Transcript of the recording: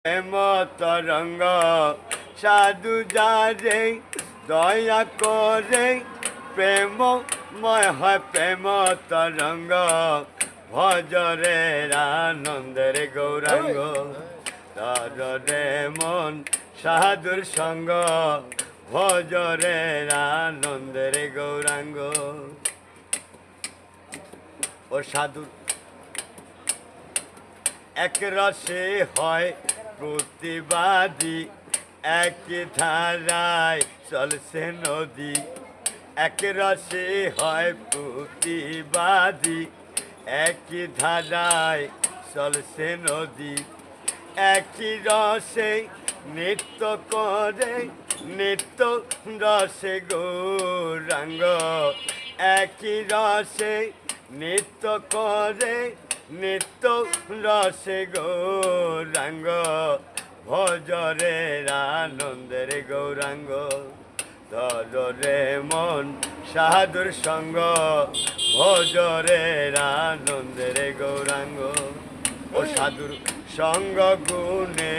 প্রেম তরঙ্গ সাধু যারে দয়া করে প্রেমময় হয় প্রেম তরঙ্গ ভজরে আনন্দের গৌরাঙ্গ তরে মন সাধুর সঙ্গ ভজরে আনন্দের গৌরাঙ্গ। ও সাধুর এক রসে হয় প্রতিবাদী, এক ধারায় চলছে নদী। এক রসে হয় প্রতিবাদী, এক ধারায় চলছে নদী। একই রসে নৃত্য করে নিত্য রসে গৌরাঙ্গ। একই রসে নৃত্য করে নিত্য রসে গৌরাঙ্গ ভজরে আনন্দের গৌরাঙ্গ। ধরে মন সাধুর সঙ্গ ভজরে আনন্দের গৌরাঙ্গ। ও সাধুর সঙ্গ গুণে